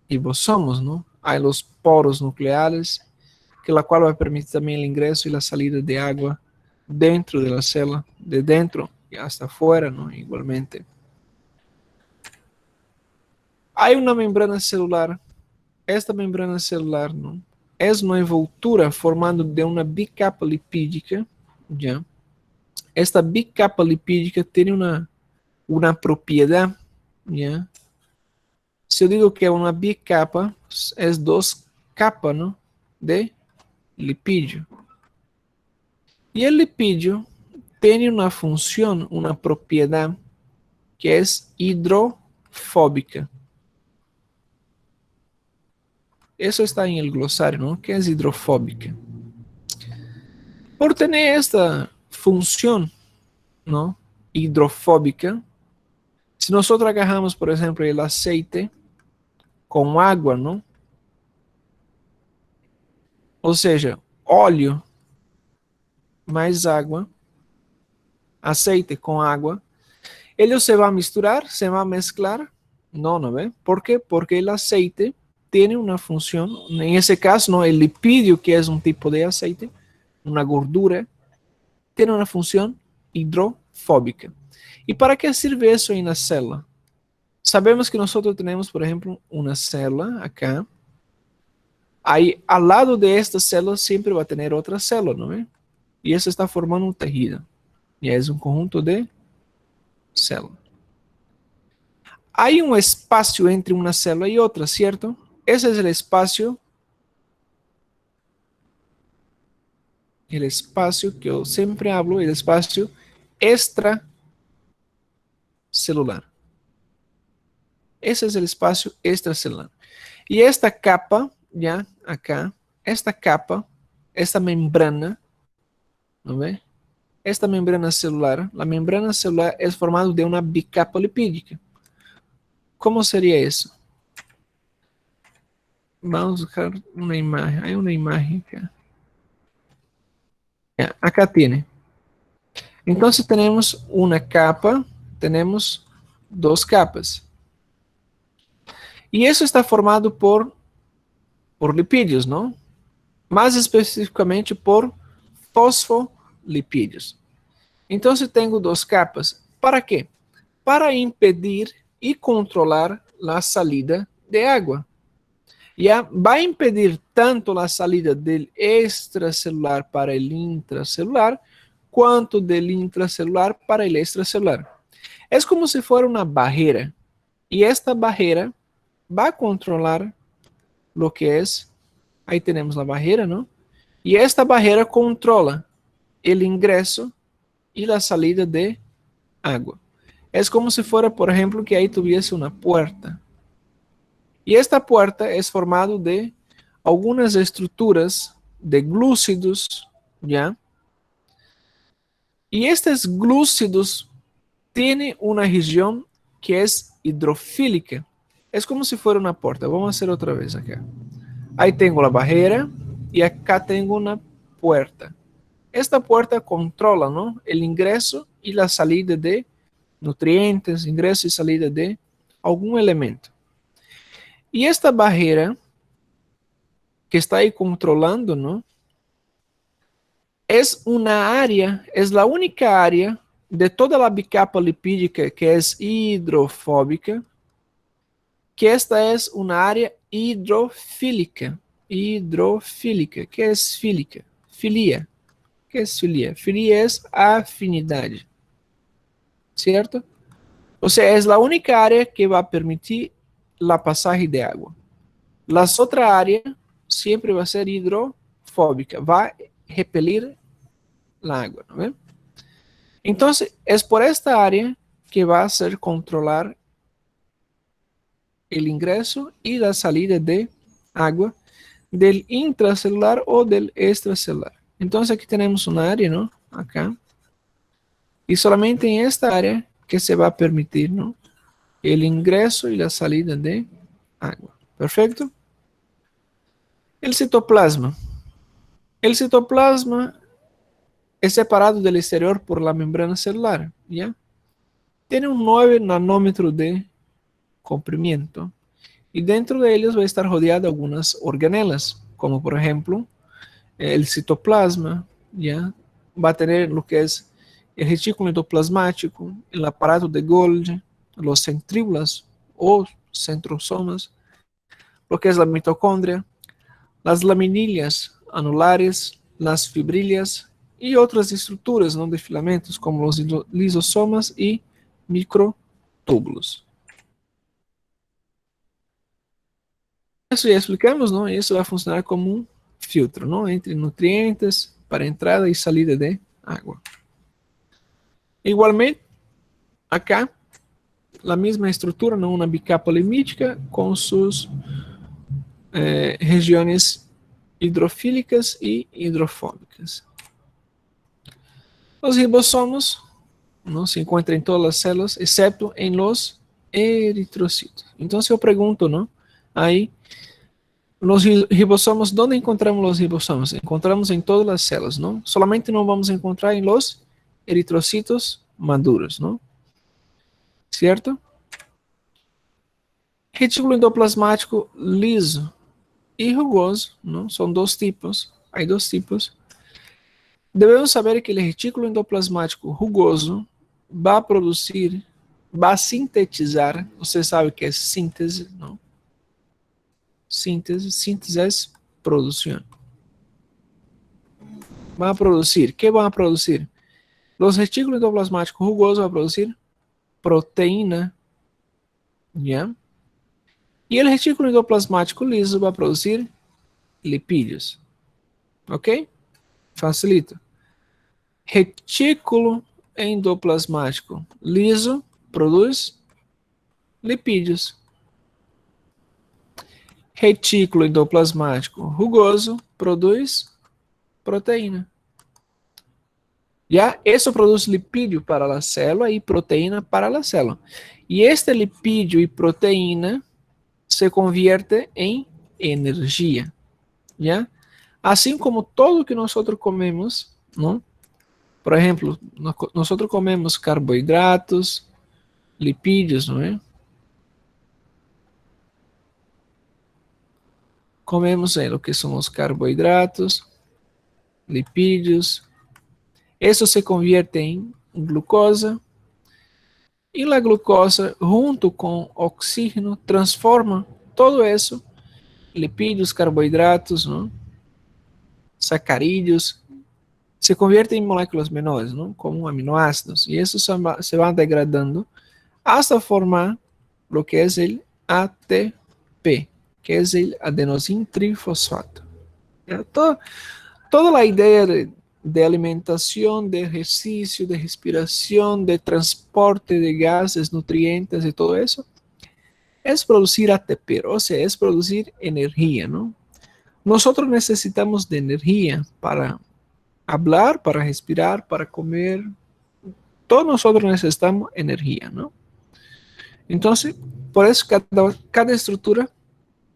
ribosomos, ¿no? Hay los poros nucleares, que la cual va a permitir también el ingreso y la salida de agua dentro de la célula, de dentro y hasta afuera, ¿no? Igualmente. Hay una membrana celular. Esta membrana celular, ¿no? Es una envoltura formada de una bicapa lipídica, ¿ya? Esta bicapa lipídica tiene una propiedad, ¿ya? Si yo digo que una bicapa es dos capas, ¿no? De lipídio. Y el lipídio tiene una función, una propiedad que es hidrofóbica. Eso está en el glosario, ¿no? ¿Qué es hidrofóbica? Por tener esta función, ¿no? Hidrofóbica, si nosotros agarramos, por ejemplo, el aceite con agua, ¿no? O seja, óleo mais água, aceite com água, ele se vai misturar, se vai mesclar? No, ¿no ve? ¿Por qué? Porque el aceite tiene una función, en ese caso, ¿no? El lipidio, que es un tipo de aceite, una gordura, tiene una función hidrofóbica. ¿Y para qué sirve eso en la célula? Sabemos que nosotros tenemos, por ejemplo, una célula acá. Ahí, al lado de esta célula, siempre va a tener otra célula, ¿no ve? Y eso está formando un tejido. Y es un conjunto de células. Hay un espacio entre una célula y otra, ¿cierto? Ese es el espacio que yo siempre hablo, el espacio extracelular. Ese es el espacio extracelular. Y esta capa, ya acá, esta capa, esta membrana, ¿no ve? Esta membrana celular, la membrana celular es formada de una bicapa lipídica. ¿Cómo sería eso? Vamos a buscar una imagen. Hay una imagen acá. Ya, acá tiene. Entonces tenemos una capa, tenemos dos capas. Y eso está formado por lipídios, ¿no? Más específicamente por fosfolipídios. Entonces tengo dos capas. ¿Para qué? Para impedir y controlar la salida de agua. Ya va a impedir tanto la salida del extracelular para el intracelular, cuanto del intracelular para el extracelular. Es como si fuera una barrera. Y esta barrera va a controlar lo que es, ahí tenemos la barrera, ¿no? Y esta barrera controla el ingreso y la salida de agua. Es como si fuera, por ejemplo, que ahí tuviese una puerta. Y esta puerta es formada de algunas estructuras de glúcidos, ¿ya? Y estos glúcidos tienen una región que es hidrofílica. Es como si fuera una puerta. Vamos a hacer otra vez acá. Ahí tengo la barrera y acá tengo una puerta. Esta puerta controla, ¿no? El ingreso y la salida de nutrientes, ingreso y salida de algún elemento. Y esta barrera que está ahí controlando, ¿no? Es una área, es la única área de toda la bicapa lipídica que es hidrofóbica, que esta es una área hidrofílica. Hidrofílica, ¿qué es fílica? Filia. ¿Qué es filia? Filia es afinidade, ¿cierto? O sea, es la única área que va a permitir la pasaje de agua. Las otras áreas siempre va a ser hidrofóbica, va a repelir la agua, ¿no ven? Entonces, es por esta área que va a ser controlar el ingreso y la salida de agua del intracelular o del extracelular. Entonces, aquí tenemos una área, ¿no? Acá. Y solamente en esta área que se va a permitir, ¿no? El ingreso y la salida de agua. ¿Perfecto? El citoplasma. El citoplasma es separado del exterior por la membrana celular, ¿ya? Tiene un 9 nanómetros de comprimiento y dentro de ellos va a estar rodeado de algunas organelas, como por ejemplo el citoplasma, ¿ya? Va a tener lo que es el retículo endoplasmático, el aparato de Golgi, los centríolas o centrosomas, lo que es la mitocondria, las laminillas anulares, las fibrillas y otras estructuras, ¿no? De filamentos como los lisosomas y microtúbulos. Eso ya explicamos, ¿no? Y eso va a funcionar como un filtro, ¿no? Entre nutrientes para entrada y salida de agua. Igualmente, acá, la misma estructura, ¿no? Una bicapa limítica con sus regiones hidrofílicas y hidrofóbicas. Los ribosomos no se encuentran en todas las células, excepto en los eritrocitos. Entonces yo pregunto, ¿no? Ahí, los ribosomos, ¿dónde encontramos los ribosomos? Encontramos en todas las células, ¿no? Solamente no vamos a encontrar en los eritrocitos maduros, ¿no? ¿Cierto? Retículo endoplasmático liso y rugoso, ¿no? Son dos tipos, hay dos tipos. Debemos saber que el retículo endoplasmático rugoso va a producir, va a sintetizar, você sabe que é síntese, não? Síntese é produção. Vai a produzir, ¿qué van a producir? Los retículos endoplasmáticos rugosos van a producir proteína, ¿ya? Y el retículo endoplasmático liso va a producir lipídios, ¿ok? Facilito. Retículo endoplasmático liso produz lipídios. Retículo endoplasmático rugoso produz proteína. Ya, eso produce lipídio para la célula y proteína para la célula. Y este lipídio y proteína se convierte en energía. ¿Ya? Así como todo lo que nosotros comemos, ¿no? Por ejemplo, nosotros comemos carbohidratos, lipídios, ¿no es? Comemos lo que son los carbohidratos, lipídios. Eso se convierte en glucosa. Y la glucosa, junto con oxígeno, transforma todo eso, lipídios, carbohidratos, ¿no? Sacarídeos, se convierte en moléculas menores, ¿no? Como aminoácidos. Y eso se va degradando hasta formar lo que es el ATP, que es el adenosín trifosfato. Toda la idea de alimentación, de ejercicio, de respiración, de transporte de gases, nutrientes y todo eso, es producir ATP, o sea, es producir energía, ¿no? Nosotros necesitamos de energía para hablar, para respirar, para comer. Todos nosotros necesitamos energía, ¿no? Entonces, por eso cada estructura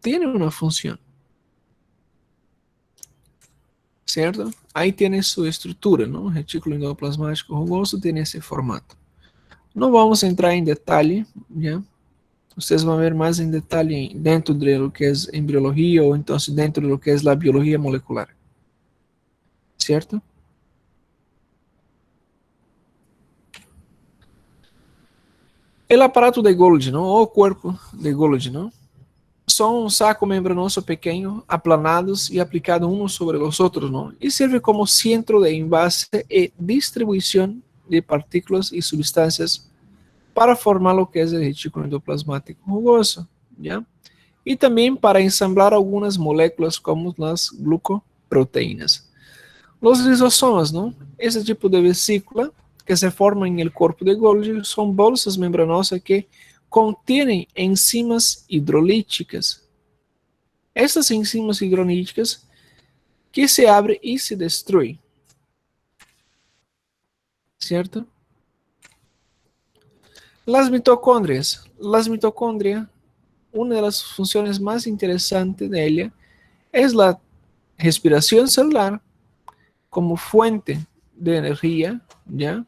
tiene una función. ¿Cierto? Ahí tiene su estructura, ¿no? El retículo endoplasmático rugoso tiene ese formato. No vamos a entrar en detalle, ¿ya? Ustedes van a ver más en detalle dentro de lo que es embriología o entonces dentro de lo que es la biología molecular. ¿Cierto? El aparato de Golgi, ¿no? O cuerpo de Golgi, ¿no? Son un saco membranoso pequeño, aplanados y aplicados unos sobre los otros, ¿no? Y sirve como centro de envase y distribución de partículas y sustancias para formar lo que es el retículo endoplasmático rugoso, ¿ya? Y también para ensamblar algunas moléculas como las glucoproteínas. Los lisosomas, ¿no? Ese tipo de vesícula que se forma en el cuerpo de Golgi son bolsas membranosas que contienen enzimas hidrolíticas. Estas enzimas hidrolíticas que se abren y se destruyen. ¿Cierto? Las mitocondrias. Las mitocondrias, una de las funciones más interesantes de ella es la respiración celular como fuente de energía, ¿ya?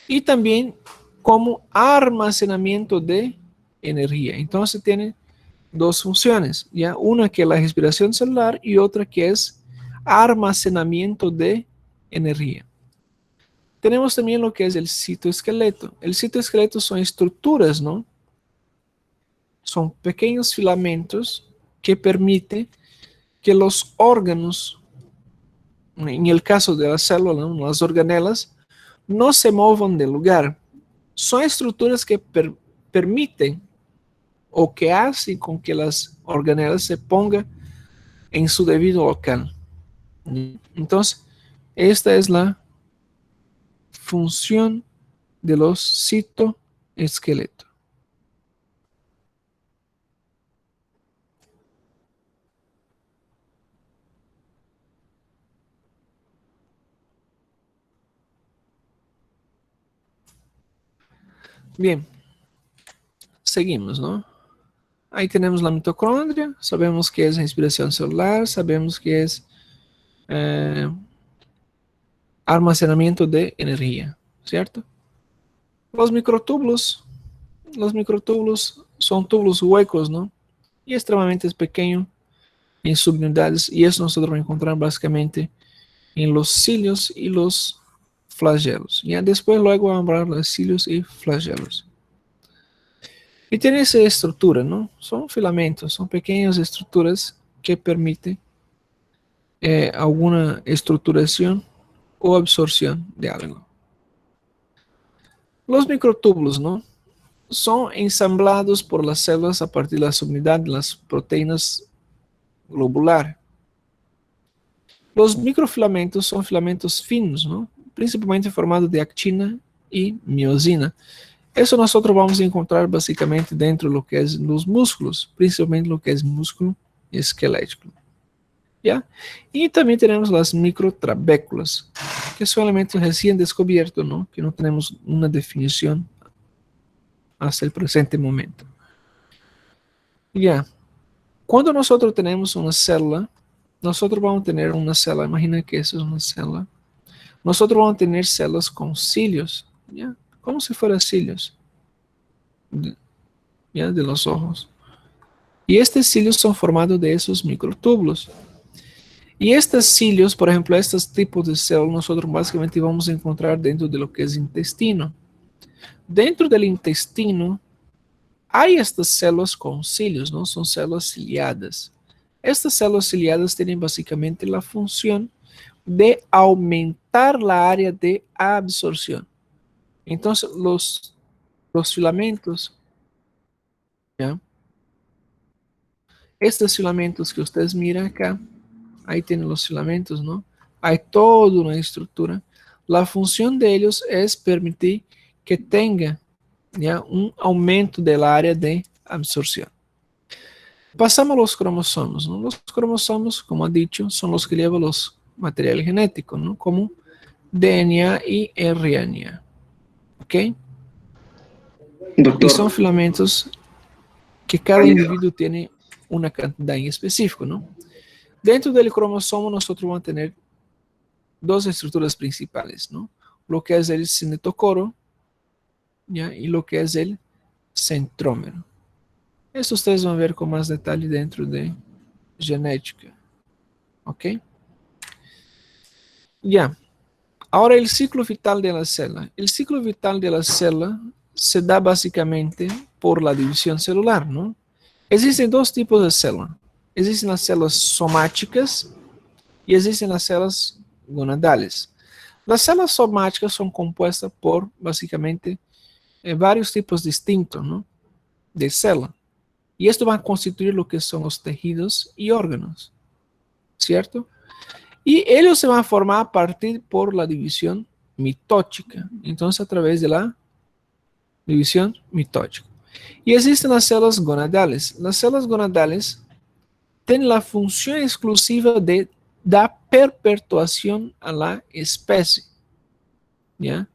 Y también como almacenamiento de energía. Entonces tiene dos funciones, ¿ya? Una que es la respiración celular y otra que es almacenamiento de energía. Tenemos también lo que es el citoesqueleto. El citoesqueleto son estructuras, ¿no? Son pequeños filamentos que permiten que los órganos, en el caso de la célula, ¿no? Las organelas, no se muevan del lugar. Son estructuras que permiten o que hacen con que las organelas se pongan en su debido local. Entonces, esta es la función de los citoesqueletos. Bien, seguimos, ¿no? Ahí tenemos la mitocondria, sabemos que es inspiración celular, sabemos que es almacenamiento de energía, ¿cierto? Los microtúbulos son túbulos huecos, ¿no? Y extremadamente pequeños en subunidades, y eso nosotros vamos a encontrar básicamente en los cilios y los flagelos. Ya después luego vamos a hablar de los cilios y flagelos. Y tiene esa estructura, ¿no? Son filamentos, son pequeñas estructuras que permiten alguna estructuración o absorción de algo. Los microtúbulos, ¿no? Son ensamblados por las células a partir de la subunidad de las proteínas globulares. Los microfilamentos son filamentos finos, ¿no? Principalmente formados de actina y miosina. Eso nosotros vamos a encontrar básicamente dentro de lo que es los músculos, principalmente lo que es músculo esquelético. ¿Ya? Y también tenemos las microtrabéculas, que son elementos recién descubiertos, ¿no? Que no tenemos una definición hasta el presente momento. Ya, cuando nosotros tenemos una célula, nosotros vamos a tener una célula, imagina que eso es una célula. Nosotros vamos a tener células con cilios, ¿ya? Como si fueran cilios, ¿ya? De los ojos. Y estos cilios son formados de esos microtúbulos. Y estos cilios, por ejemplo, estos tipos de células, nosotros básicamente vamos a encontrar dentro de lo que es intestino. Dentro del intestino hay estas células con cilios, ¿no? Son células ciliadas. Estas células ciliadas tienen básicamente la función de aumentar la área de absorción. Entonces, los filamentos, ¿ya? Estos filamentos que ustedes miran acá, ahí tienen los filamentos, ¿no? Hay toda una estructura. La función de ellos es permitir que tenga, ¿ya? Un aumento del área de absorción. Pasamos a los cromosomas, ¿no? Los cromosomas, como ha dicho, son los que llevan los materiales genéticos, ¿no? Como DNA y RNA. ¿Ok? Y Doctor, son filamentos que cada individuo tiene una cantidad en específico, ¿no? Dentro del cromosoma nosotros vamos a tener dos estructuras principales, ¿no? Lo que es el cinetocoro, ¿ya? Y lo que es el centrómero. Eso ustedes van a ver con más detalle dentro de genética. ¿Ok? Ya. Ahora el ciclo vital de la célula. El ciclo vital de la célula se da básicamente por la división celular, ¿no? Existen dos tipos de células. Existen las células somáticas y existen las células gonadales. Las células somáticas son compuestas por básicamente varios tipos distintos, ¿no? De célula. Y esto va a constituir lo que son los tejidos y órganos, ¿cierto? Y ellos se van a formar a partir por la división mitótica. Entonces, a través de la división mitótica. Y existen las células gonadales. Las células gonadales tienen la función exclusiva de dar perpetuación a la especie. ¿Ya?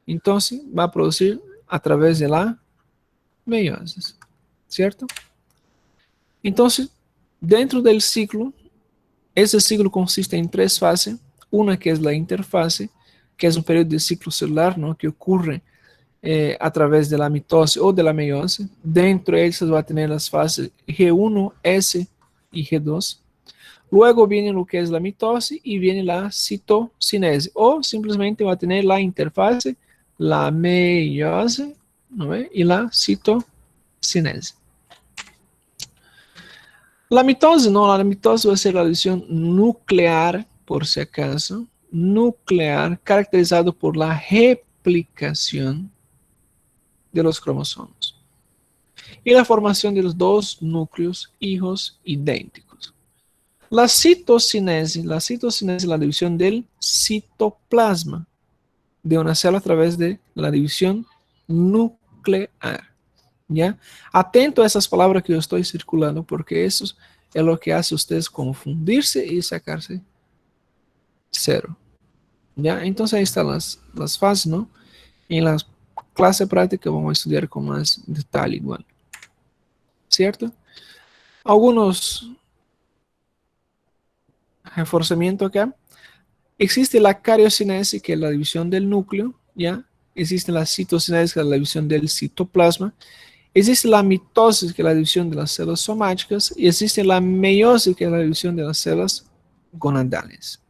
Entonces, va a producir a través de la meiosis. ¿Cierto? Entonces, dentro del ciclo, ese ciclo consiste en tres fases. Una que es la interfase, que es un periodo de ciclo celular, ¿no? Que ocurre a través de la mitosis o de la meiosis. Dentro de ellas va a tener las fases G1, S y G2. Luego viene lo que es la mitosis y viene la citocinese. O simplemente va a tener la interfase, la meiosis, ¿no ve? Y la citocinese. La mitosis, no, la mitosis va a ser la división nuclear, por si acaso, nuclear, caracterizado por la replicación de los cromosomas y la formación de los dos núcleos hijos idénticos. La citocinese es la división del citoplasma de una célula a través de la división nuclear. ¿Ya? Atento a esas palabras que yo estoy circulando, porque eso es lo que hace ustedes confundirse y sacarse 0. ¿Ya? Entonces ahí están las fases, ¿no? En la clase práctica vamos a estudiar con más detalle igual. ¿Cierto? Algunos reforzamientos acá. Existe la cariocinese, que es la división del núcleo, ¿ya? Existe la citocinese, que es la división del citoplasma. Existe la mitosis, que es la división de las células somáticas. Y existe la meiosis, que es la división de las células gonadales.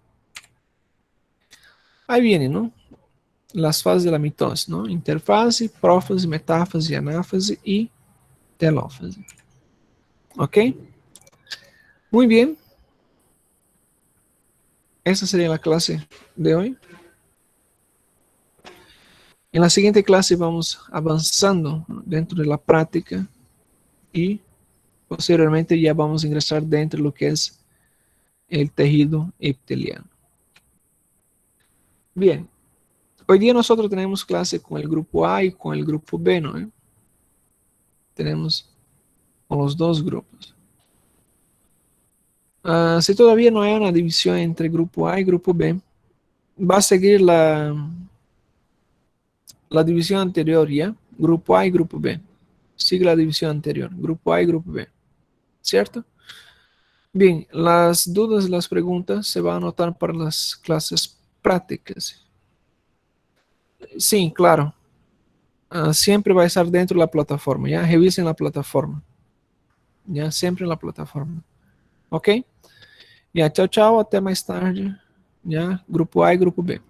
Ahí viene, ¿no? Las fases de la mitosis, ¿no? Interfase, prófase, metáfase, anáfase y telófase. ¿Ok? Muy bien. Esa sería la clase de hoy. En la siguiente clase vamos avanzando dentro de la práctica y posteriormente ya vamos a ingresar dentro de lo que es el tejido epitelial. Bien, hoy día nosotros tenemos clase con el grupo A y con el grupo B, ¿no? Tenemos con los dos grupos. Si todavía no hay una división entre grupo A y grupo B, va a seguir la división anterior, ¿ya? Grupo A y grupo B. Sigue la división anterior, grupo A y grupo B. ¿Cierto? Bien, las dudas y las preguntas se van a anotar para las clases prácticas. Sí, claro. Siempre va a estar dentro de la plataforma, ¿ya? Revisen la plataforma. ¿Ya? Siempre en la plataforma. ¿Ok? Ya, chao, chao, até mais tarde. ¿Ya? Grupo A y grupo B.